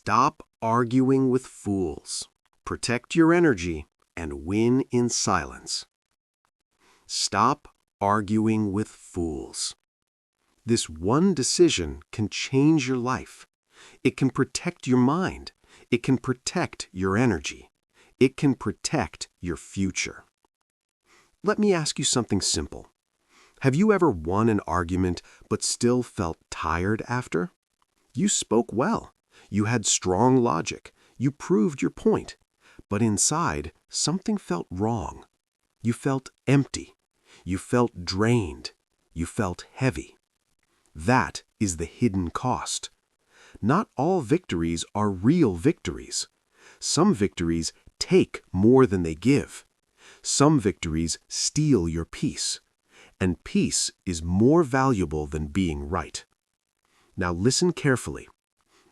Stop arguing with fools. Protect your energy and win in silence. Stop arguing with fools. This one decision can change your life. It can protect your mind. It can protect your energy. It can protect your future. Let me ask you something simple. Have you ever won an argument but still felt tired after? You spoke well. You had strong logic. You proved your point. But inside, something felt wrong. You felt empty. You felt drained. You felt heavy. That is the hidden cost. Not all victories are real victories. Some victories take more than they give. Some victories steal your peace. And peace is more valuable than being right. Now listen carefully.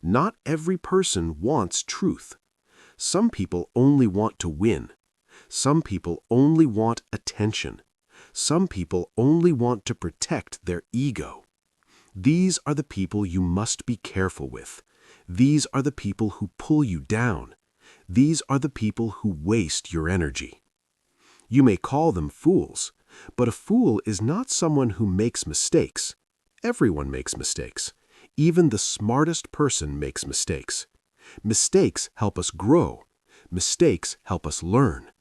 Not every person wants truth. Some people only want to win. Some people only want attention. Some people only want to protect their ego. These are the people you must be careful with. These are the people who pull you down. These are the people who waste your energy. You may call them fools, but a fool is not someone who makes mistakes. Everyone makes mistakes. Even the smartest person makes mistakes. Mistakes help us grow. Mistakes help us learn.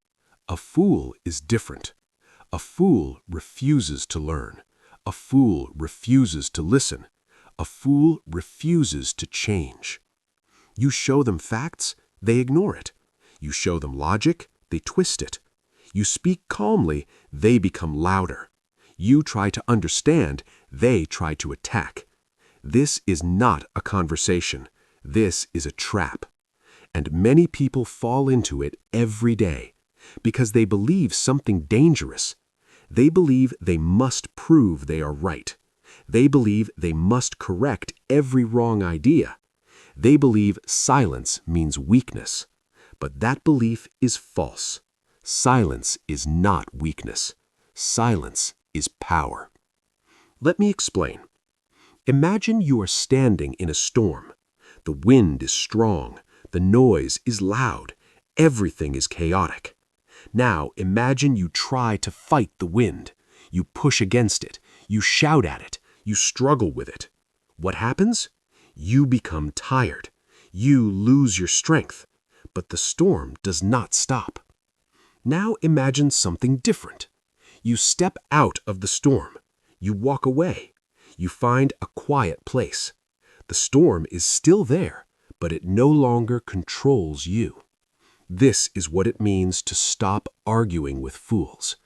A fool is different. A fool refuses to learn. A fool refuses to listen. A fool refuses to change. You show them facts, they ignore it. You show them logic, they twist it. You speak calmly, they become louder. You try to understand, they try to attack. This is not a conversation. This is a trap. And many people fall into it every day because they believe something dangerous. They believe they must prove they are right. They believe they must correct every wrong idea. They believe silence means weakness. But that belief is false. Silence is not weakness. Silence is power. Let me explain. Imagine you are standing in a storm. The wind is strong. The noise is loud. Everything is chaotic. Now imagine you try to fight the wind. You push against it. You shout at it. You struggle with it. What happens? You become tired. You lose your strength. But the storm does not stop. Now imagine something different. You step out of the storm. You walk away. You find a quiet place. The storm is still there, but it no longer controls you. This is what it means to stop arguing with fools.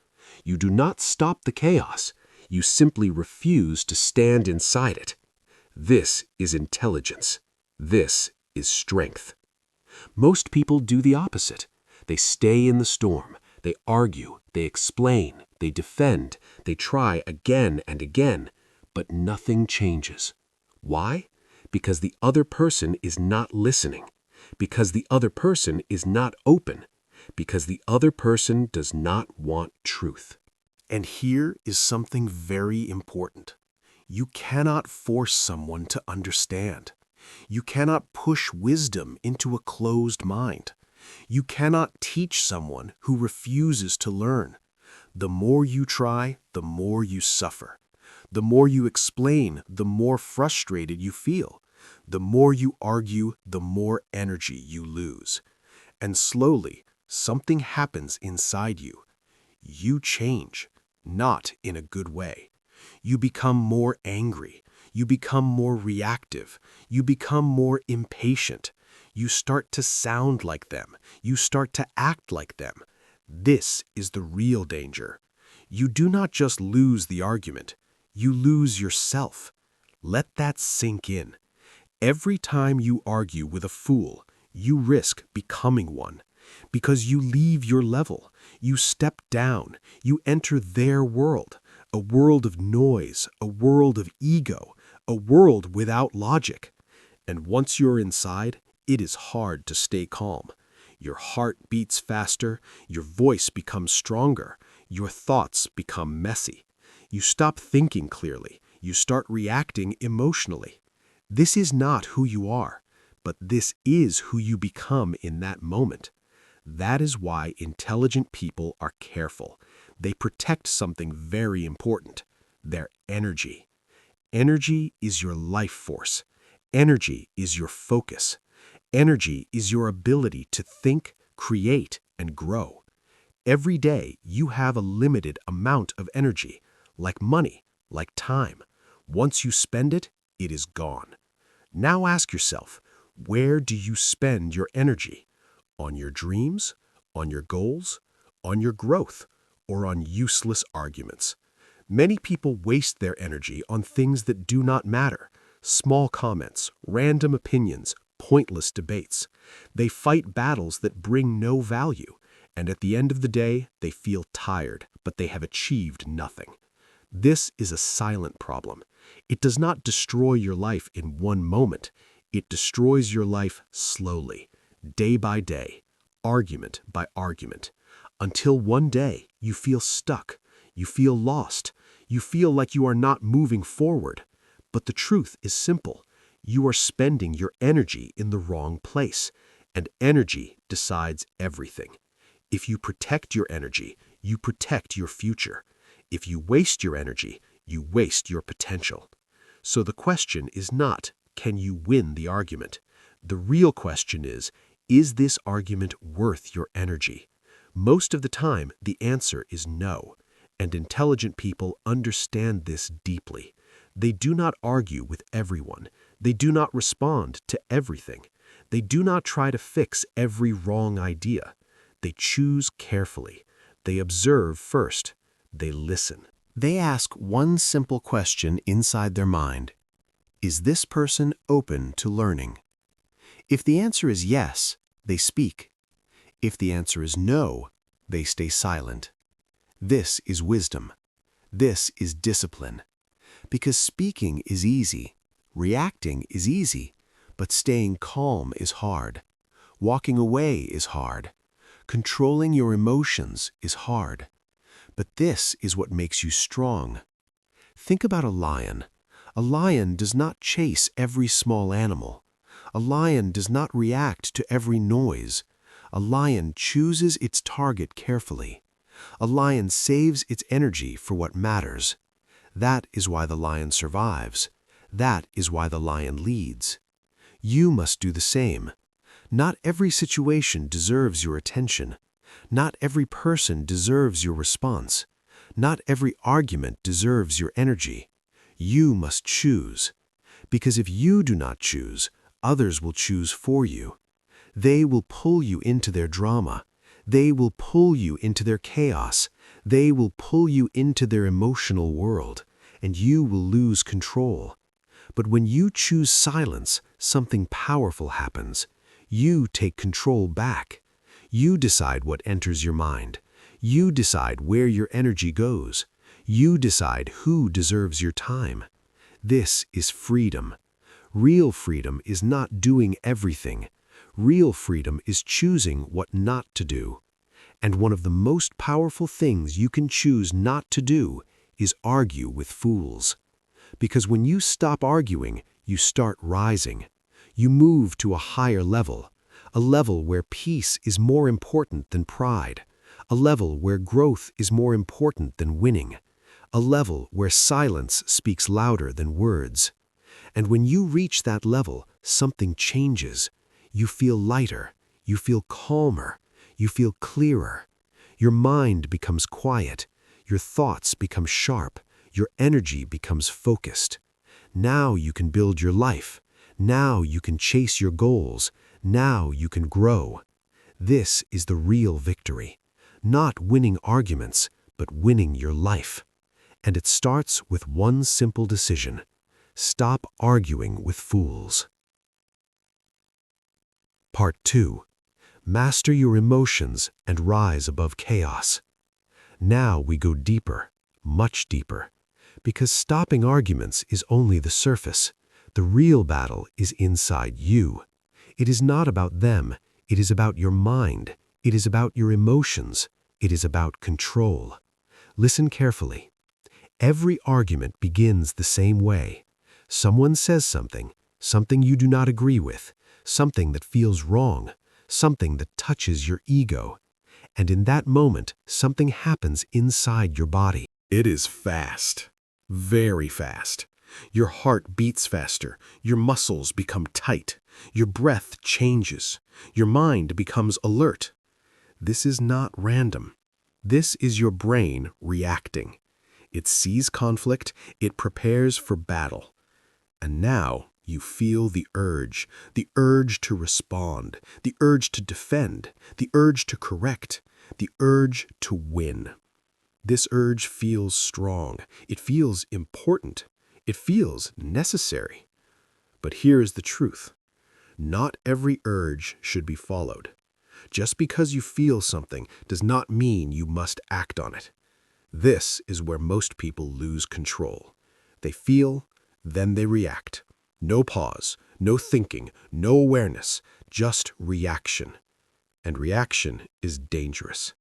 You do not stop the chaos. You simply refuse to stand inside it. This is intelligence. This is strength. Most people do the opposite. They stay in the storm. They argue. They explain. They defend. They try again and again. But nothing changes. Why? Because the other person is not listening. Because the other person is not open. Because the other person does not want truth. And here is something very important. You cannot force someone to understand. You cannot push wisdom into a closed mind. You cannot teach someone who refuses to learn. The more you try, the more you suffer. The more you explain, the more frustrated you feel. The more you argue, the more energy you lose. And slowly, something happens inside you. You change, not in a good way. You become more angry. You become more reactive. You become more impatient. You start to sound like them. You start to act like them. This is the real danger. You do not just lose the argument. You lose yourself. Let that sink in. Every time you argue with a fool, you risk becoming one. Because you leave your level. You step down. You enter their world. A world of noise. A world of ego. A world without logic. And once you're inside, it is hard to stay calm. Your heart beats faster. Your voice becomes stronger. Your thoughts become messy. You stop thinking clearly. You start reacting emotionally. This is not who you are. but this is who you become in that moment. That is why intelligent people are careful. They protect something very important: their energy. Energy is your life force. Energy is your focus. Energy is your ability to think, create, and grow. Every day, you have a limited amount of energy, like money, like time. Once you spend it, it is gone. Now ask yourself, where do you spend your energy? On your dreams? On your goals? On your growth? Or on useless arguments? Many people waste their energy on things that do not matter: small comments, random opinions, pointless debates. They fight battles that bring no value, and at the end of the day, they feel tired, but they have achieved nothing. This is a silent problem. It does not destroy your life in one moment. It destroys your life slowly, day by day, argument by argument, until one day you feel stuck, you feel lost, you feel like you are not moving forward. But the truth is simple. You are spending your energy in the wrong place, and energy decides everything. If you protect your energy, you protect your future. If you waste your energy, you waste your potential. So the question is not, can you win the argument? The real question is this argument worth your energy? Most of the time, the answer is no, and intelligent people understand this deeply. They do not argue with everyone. They do not respond to everything. They do not try to fix every wrong idea. They choose carefully. They observe first. They listen. They ask one simple question inside their mind: is this person open to learning? If the answer is yes, they speak. If the answer is no, they stay silent. This is wisdom. This is discipline. Because speaking is easy, reacting is easy, but staying calm is hard. Walking away is hard. Controlling your emotions is hard. But this is what makes you strong. Think about a lion. A lion does not chase every small animal. A lion does not react to every noise. A lion chooses its target carefully. A lion saves its energy for what matters. That is why the lion survives. That is why the lion leads. You must do the same. Not every situation deserves your attention. Not every person deserves your response. Not every argument deserves your energy. You must choose. Because if you do not choose, others will choose for you. They will pull you into their drama. They will pull you into their chaos. They will pull you into their emotional world, and you will lose control. But when you choose silence, something powerful happens. You take control back. You decide what enters your mind. You decide where your energy goes. You decide who deserves your time. This is freedom. Real freedom is not doing everything. Real freedom is choosing what not to do. And one of the most powerful things you can choose not to do is argue with fools. Because when you stop arguing, you start rising. You move to a higher level, a level where peace is more important than pride, a level where growth is more important than winning, a level where silence speaks louder than words. And when you reach that level, something changes. You feel lighter, you feel calmer, you feel clearer. Your mind becomes quiet, your thoughts become sharp, your energy becomes focused. Now you can build your life. Now you can chase your goals. Now you can grow. This is the real victory. Not winning arguments, but winning your life. And it starts with one simple decision. Stop arguing with fools. Part 2. Master your emotions and rise above chaos. Now we go deeper, much deeper. Because stopping arguments is only the surface. The real battle is inside you. It is not about them. It is about your mind. It is about your emotions. It is about control. Listen carefully. Every argument begins the same way. Someone says something you do not agree with. something that feels wrong, something that touches your ego. And in that moment, something happens inside your body. It is fast, very fast. Your heart beats faster, your muscles become tight, your breath changes, your mind becomes alert. This is not random. This is your brain reacting. It sees conflict, it prepares for battle. And now you feel the urge to respond, the urge to defend, the urge to correct, the urge to win. This urge feels strong, it feels important, it feels necessary. But here is the truth. Not every urge should be followed. Just because you feel something does not mean you must act on it. This is where most people lose control. They feel, then they react. No pause, no thinking, no awareness, just reaction. And reaction is dangerous,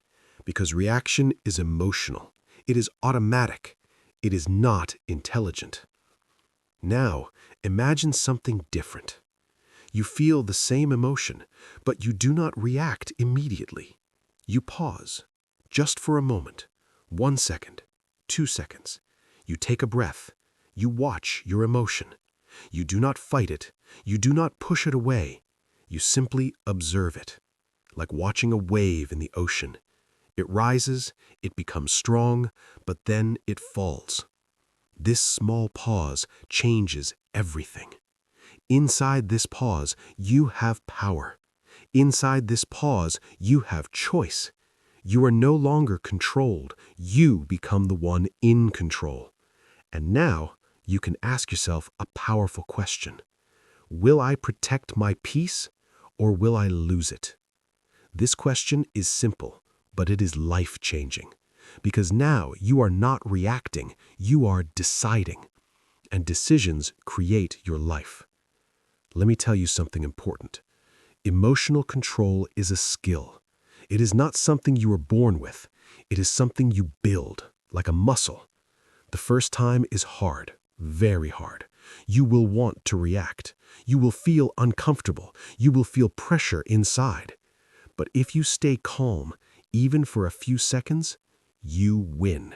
because reaction is emotional. It is automatic. It is not intelligent. Now, imagine something different. You feel the same emotion, but you do not react immediately. You pause, just for a moment, 1 second, 2 seconds. You take a breath. You watch your emotion. You do not fight it. You do not push it away. You simply observe it, like watching a wave in the ocean. It rises, it becomes strong, but then it falls. This small pause changes everything. Inside this pause, you have power. Inside this pause, you have choice. You are no longer controlled. You become the one in control. And now, you can ask yourself a powerful question. Will I protect my peace, or will I lose it? This question is simple, but it is life-changing. Because now you are not reacting, you are deciding. And decisions create your life. Let me tell you something important. Emotional control is a skill. It is not something you are born with. It is something you build, like a muscle. The first time is hard, very hard. You will want to react. You will feel uncomfortable. You will feel pressure inside. But if you stay calm, even for a few seconds, you win.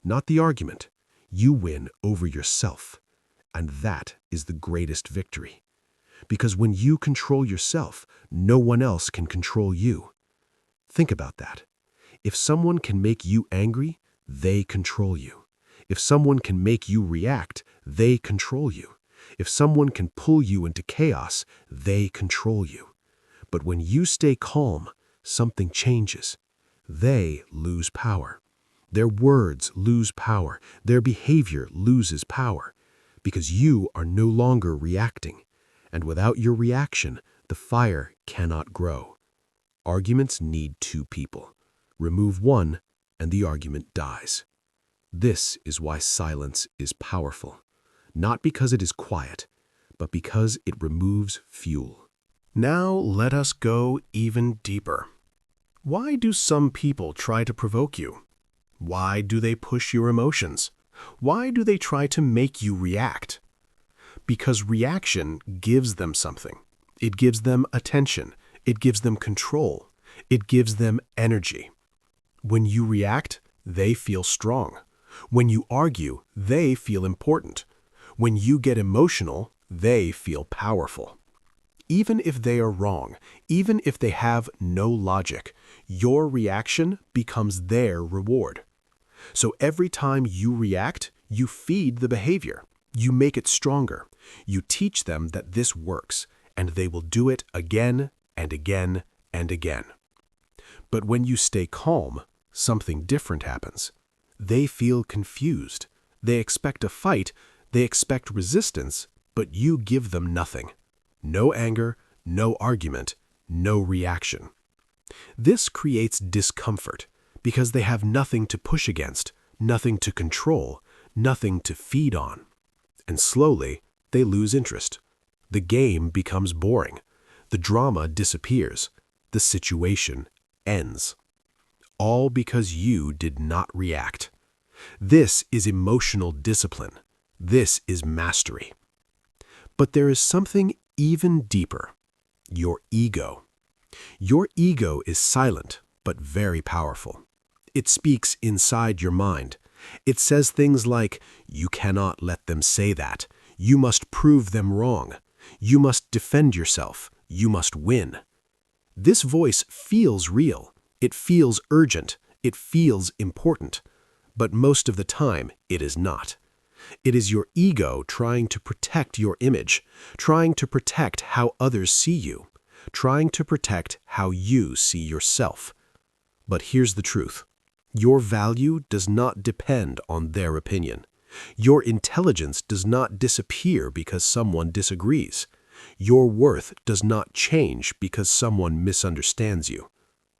Not the argument. You win over yourself. And that is the greatest victory. Because when you control yourself, no one else can control you. Think about that. If someone can make you angry, they control you. If someone can make you react, they control you. If someone can pull you into chaos, they control you. But when you stay calm, something changes. They lose power. Their words lose power. Their behavior loses power. Because you are no longer reacting. And without your reaction, the fire cannot grow. Arguments need two people. Remove one, and the argument dies. This is why silence is powerful. Not because it is quiet, but because it removes fuel. Now let us go even deeper. Why do some people try to provoke you? Why do they push your emotions? Why do they try to make you react? Because reaction gives them something. It gives them attention. It gives them control. It gives them energy. When you react, they feel strong. When you argue, they feel important. When you get emotional, they feel powerful. Even if they are wrong, even if they have no logic, your reaction becomes their reward. So every time you react, you feed the behavior. You make it stronger. You teach them that this works, and they will do it again and again and again. But when you stay calm, something different happens. They feel confused. They expect a fight. They expect resistance, but you give them nothing. No anger, no argument, no reaction. This creates discomfort because they have nothing to push against, nothing to control, nothing to feed on. And slowly, they lose interest. The game becomes boring. The drama disappears. The situation ends. All because you did not react. This is emotional discipline. This is mastery. But there is something even deeper. Your ego. Your ego is silent, but very powerful. It speaks inside your mind. It says things like, "You cannot let them say that. You must prove them wrong. You must defend yourself. You must win." This voice feels real. It feels urgent. It feels important. But most of the time, it is not. It is your ego trying to protect your image, trying to protect how others see you, trying to protect how you see yourself. But here's the truth. Your value does not depend on their opinion. Your intelligence does not disappear because someone disagrees. Your worth does not change because someone misunderstands you.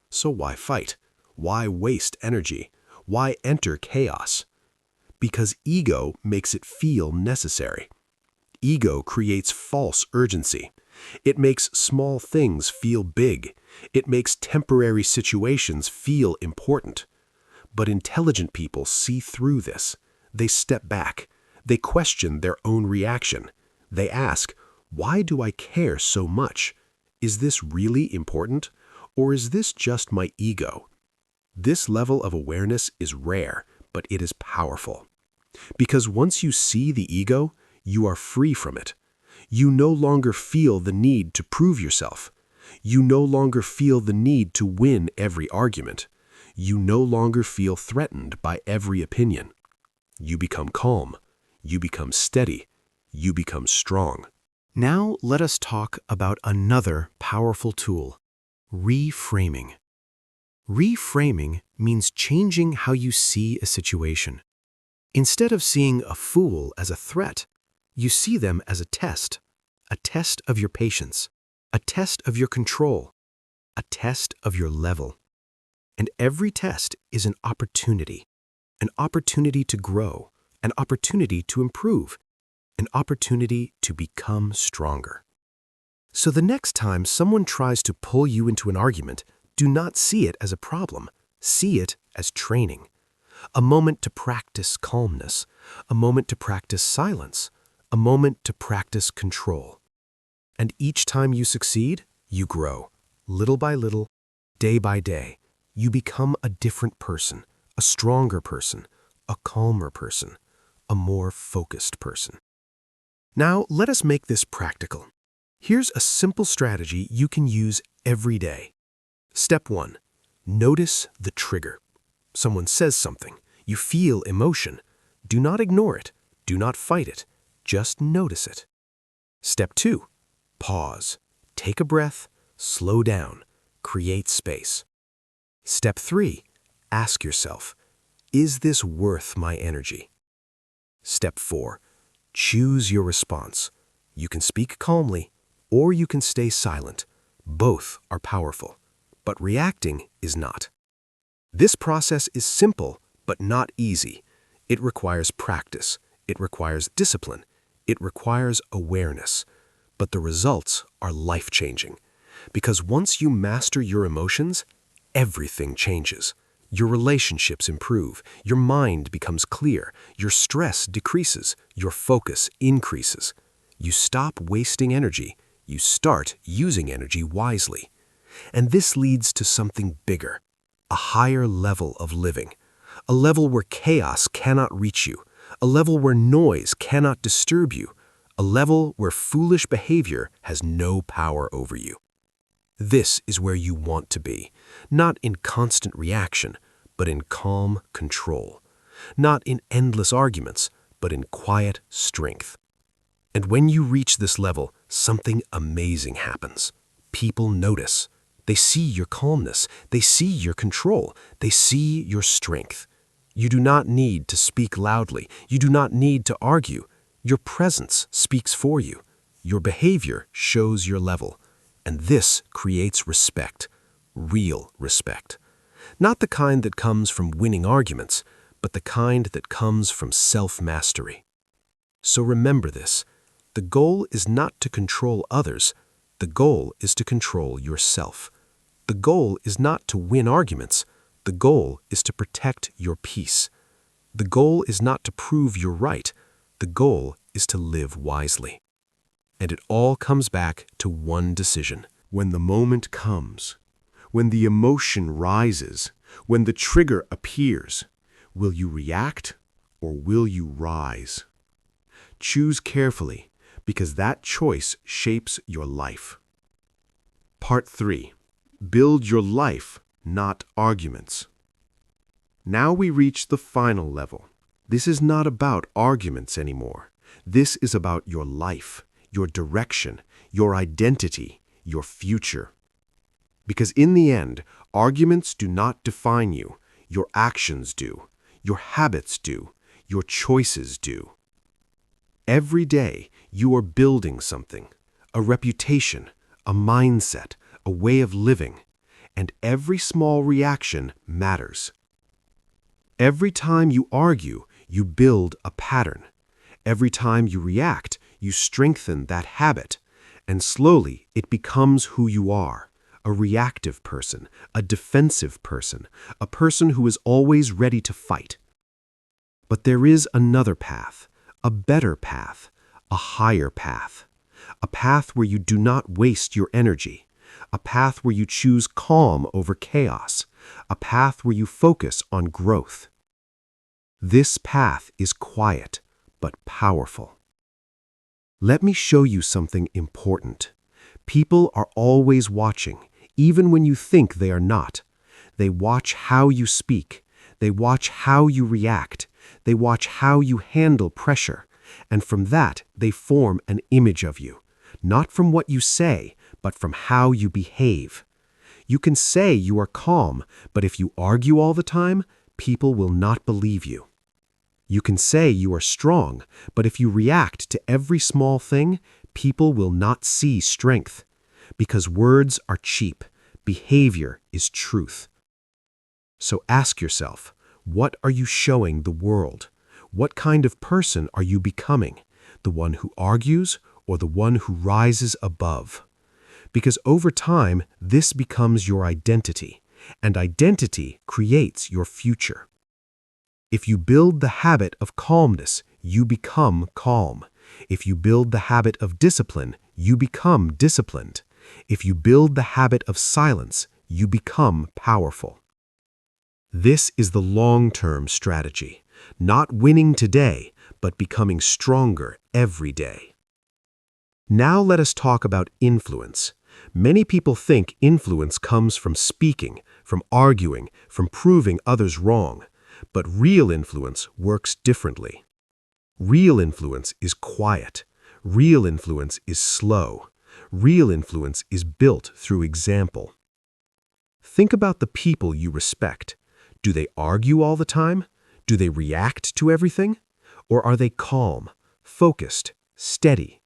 So why fight? Why waste energy? Why enter chaos? Because ego makes it feel necessary. Ego creates false urgency. It makes small things feel big. It makes temporary situations feel important. But intelligent people see through this. They step back. They question their own reaction. They ask, why do I care so much? Is this really important? Or is this just my ego? This level of awareness is rare, but it is powerful. Because once you see the ego, you are free from it. You no longer feel the need to prove yourself. You no longer feel the need to win every argument. You no longer feel threatened by every opinion. You become calm. You become steady. You become strong. Now let us talk about another powerful tool, reframing. Reframing means changing how you see a situation. Instead of seeing a fool as a threat, you see them as a test of your patience, a test of your control, a test of your level. And every test is an opportunity to grow, an opportunity to improve, an opportunity to become stronger. So the next time someone tries to pull you into an argument, do not see it as a problem. See it as training. A moment to practice calmness, a moment to practice silence, a moment to practice control. And each time you succeed, you grow. Little by little, day by day, you become a different person, a stronger person, a calmer person, a more focused person. Now, let us make this practical. Here's a simple strategy you can use every day. Step 1. Notice the trigger. Someone says something. You feel emotion. Do not ignore it. Do not fight it. Just notice it. Step 2. Pause. Take a breath. Slow down. Create space. Step 3. Ask yourself, is this worth my energy? Step 4. Choose your response. You can speak calmly, or you can stay silent. Both are powerful, but reacting is not. This process is simple, but not easy. It requires practice. It requires discipline. It requires awareness. But the results are life-changing. Because once you master your emotions, everything changes. Your relationships improve. Your mind becomes clear. Your stress decreases. Your focus increases. You stop wasting energy. You start using energy wisely. And this leads to something bigger, a higher level of living, a level where chaos cannot reach you, a level where noise cannot disturb you, a level where foolish behavior has no power over you. This is where you want to be, not in constant reaction, but in calm control, not in endless arguments, but in quiet strength. And when you reach this level, something amazing happens. People notice. They see your calmness. They see your control. They see your strength. You do not need to speak loudly. You do not need to argue. Your presence speaks for you. Your behavior shows your level. And this creates respect, real respect. Not the kind that comes from winning arguments, but the kind that comes from self-mastery. So remember this. The goal is not to control others. The goal is to control yourself. The goal is not to win arguments. The goal is to protect your peace. The goal is not to prove you're right. The goal is to live wisely. And it all comes back to one decision. When the moment comes, when the emotion rises, when the trigger appears, will you react or will you rise? Choose carefully, because that choice shapes your life. Part 3. Build your life, not arguments. Now we reach the final level. This is not about arguments anymore. This is about your life, your direction, your identity, your future. Because in the end, arguments do not define you. Your actions do. Your habits do. Your choices do. Every day, you are building something, a reputation, a mindset, a way of living, and every small reaction matters. Every time you argue, you build a pattern. Every time you react, you strengthen that habit, and slowly it becomes who you are, a reactive person, a defensive person, a person who is always ready to fight. But there is another path, a better path, a higher path, a path where you do not waste your energy, a path where you choose calm over chaos, a path where you focus on growth. This path is quiet, but powerful. Let me show you something important. People are always watching, even when you think they are not. They watch how you speak. They watch how you react. They watch how you handle pressure. And from that, they form an image of you, not from what you say, but from how you behave. You can say you are calm, but if you argue all the time, people will not believe you. You can say you are strong, but if you react to every small thing, people will not see strength. Because words are cheap, behavior is truth. So ask yourself, what are you showing the world? What kind of person are you becoming? The one who argues or the one who rises above? Because over time, this becomes your identity, and identity creates your future. If you build the habit of calmness, you become calm. If you build the habit of discipline, you become disciplined. If you build the habit of silence, you become powerful. This is the long-term strategy, not winning today, but becoming stronger every day. Now let us talk about influence. Many people think influence comes from speaking, from arguing, from proving others wrong. But real influence works differently. Real influence is quiet. Real influence is slow. Real influence is built through example. Think about the people you respect. Do they argue all the time? Do they react to everything? Or are they calm, focused, steady?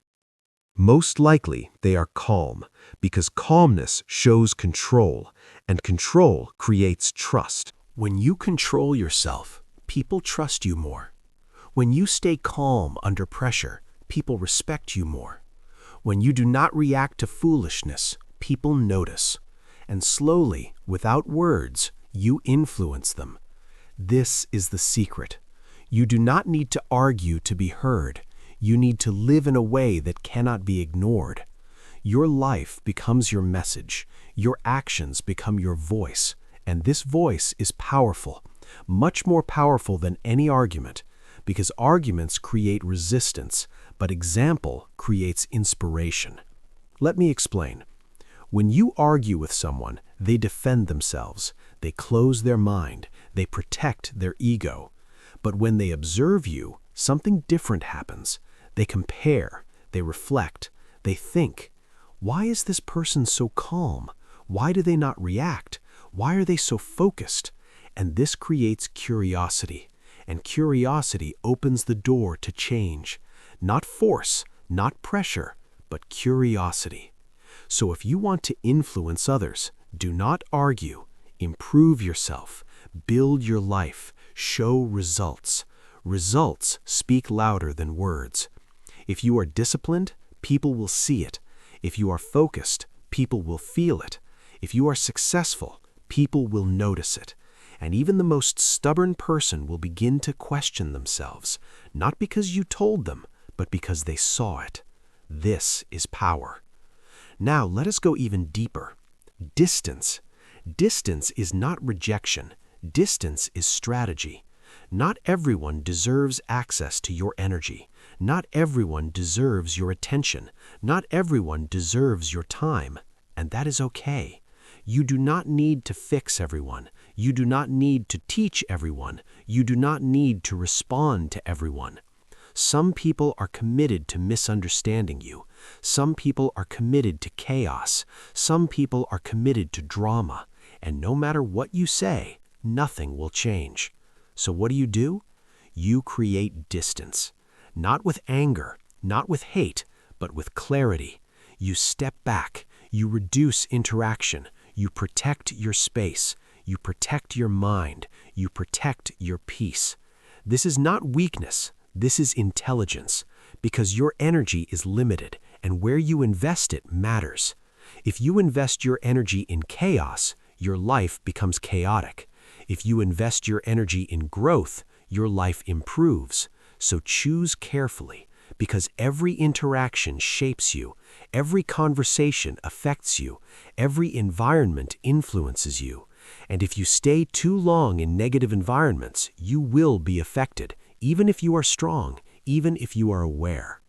Most likely they are calm, because calmness shows control, and control creates trust. When you control yourself, people trust you more. When you stay calm under pressure, people respect you more. When you do not react to foolishness, people notice. And slowly, without words, you influence them. This is the secret. You do not need to argue to be heard. You need to live in a way that cannot be ignored. Your life becomes your message. Your actions become your voice. And this voice is powerful, much more powerful than any argument, because arguments create resistance, but example creates inspiration. Let me explain. When you argue with someone, they defend themselves, they close their mind, they protect their ego. But when they observe you, something different happens. They compare, they reflect, they think, why is this person so calm? Why do they not react? Why are they so focused? And this creates curiosity, and curiosity opens the door to change. Not force, not pressure, but curiosity. So if you want to influence others, do not argue. Improve yourself, build your life, show results. Results speak louder than words. If you are disciplined, people will see it. If you are focused, people will feel it. If you are successful, people will notice it. And even the most stubborn person will begin to question themselves, not because you told them, but because they saw it. This is power. Now let us go even deeper. Distance. Distance is not rejection. Distance is strategy. Not everyone deserves access to your energy. Not everyone deserves your attention. Not everyone deserves your time. And that is okay. You do not need to fix everyone. You do not need to teach everyone. You do not need to respond to everyone. Some people are committed to misunderstanding you. Some people are committed to chaos. Some people are committed to drama. And no matter what you say, nothing will change. So what do? You create distance. Not with anger, not with hate, but with clarity. You step back. You reduce interaction. You protect your space. You protect your mind. You protect your peace. This is not weakness. This is intelligence, because your energy is limited, and where you invest it matters. If you invest your energy in chaos, your life becomes chaotic. If you invest your energy in growth, your life improves. So choose carefully, because every interaction shapes you, every conversation affects you, every environment influences you. And if you stay too long in negative environments, you will be affected, even if you are strong, even if you are aware.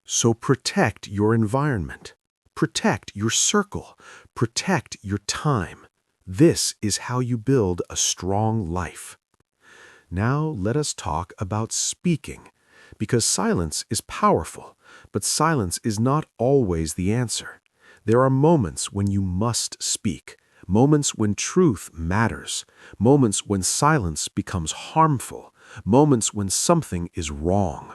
So protect your environment. Protect your circle. Protect your time. This is how you build a strong life. Now let us talk about speaking, because silence is powerful, but silence is not always the answer. There are moments when you must speak, moments when truth matters, moments when silence becomes harmful, moments when something is wrong.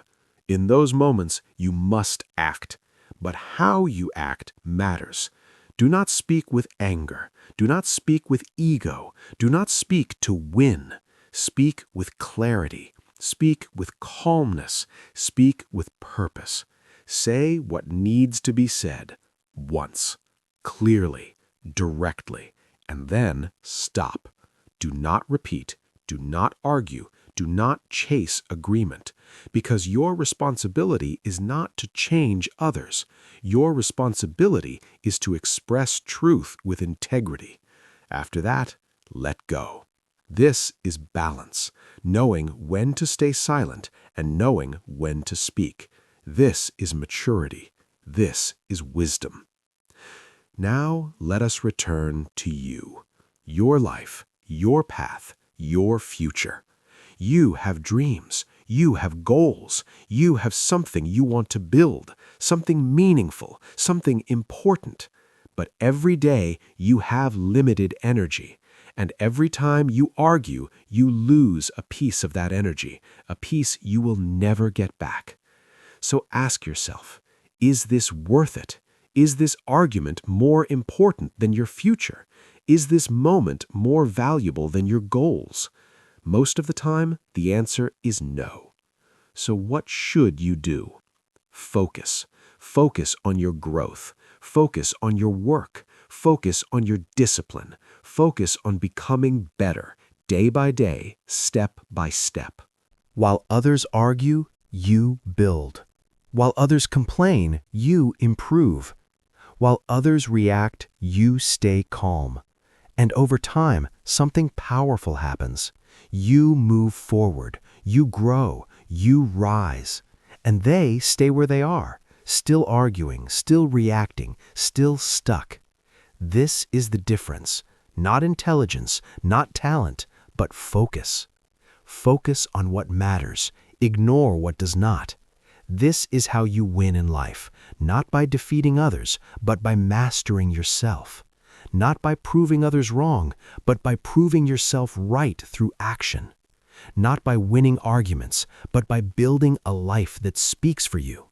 In those moments, you must act. But how you act matters. Do not speak with anger. Do not speak with ego. Do not speak to win. Speak with clarity. Speak with calmness. Speak with purpose. Say what needs to be said once, clearly, directly, and then stop. Do not repeat. Do not argue. Do not chase agreement, because your responsibility is not to change others. Your responsibility is to express truth with integrity. After that, let go. This is balance, knowing when to stay silent and knowing when to speak. This is maturity. This is wisdom. Now let us return to you, your life, your path, your future. You have dreams. You have goals. You have something you want to build, something meaningful, something important. But every day you have limited energy. And every time you argue, you lose a piece of that energy, a piece you will never get back. So ask yourself, is this worth it? Is this argument more important than your future? Is this moment more valuable than your goals? Most of the time, the answer is no. So what should you do? Focus. Focus on your growth. Focus on your work. Focus on your discipline. Focus on becoming better, day by day, step by step. While others argue, you build. While others complain, you improve. While others react, you stay calm. And over time, something powerful happens. You move forward, you grow, you rise. And they stay where they are, still arguing, still reacting, still stuck. This is the difference. Not intelligence, not talent, but focus. Focus on what matters. Ignore what does not. This is how you win in life, not by defeating others, but by mastering yourself. Not by proving others wrong, but by proving yourself right through action. Not by winning arguments, but by building a life that speaks for you.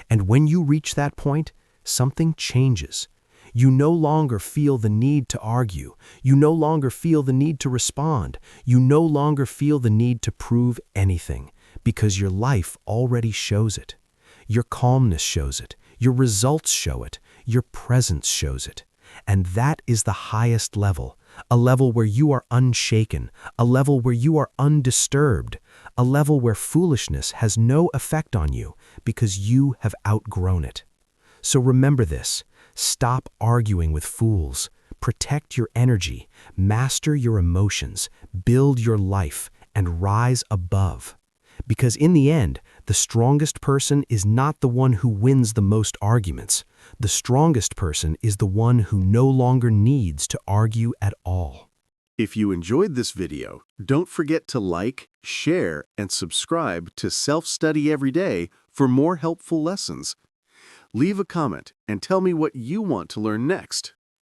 And when you reach that point, something changes. You no longer feel the need to argue. You no longer feel the need to respond. You no longer feel the need to prove anything, because your life already shows it. Your calmness shows it. Your results show it. Your presence shows it. And that is the highest level, a level where you are unshaken, a level where you are undisturbed, a level where foolishness has no effect on you because you have outgrown it. So remember this. Stop arguing with fools. Protect your energy, master your emotions, build your life, and rise above. Because in the end, the strongest person is not the one who wins the most arguments. The strongest person is the one who no longer needs to argue at all. If you enjoyed this video, don't forget to like, share, and subscribe to Self-Study Every Day for more helpful lessons. Leave a comment and tell me what you want to learn next.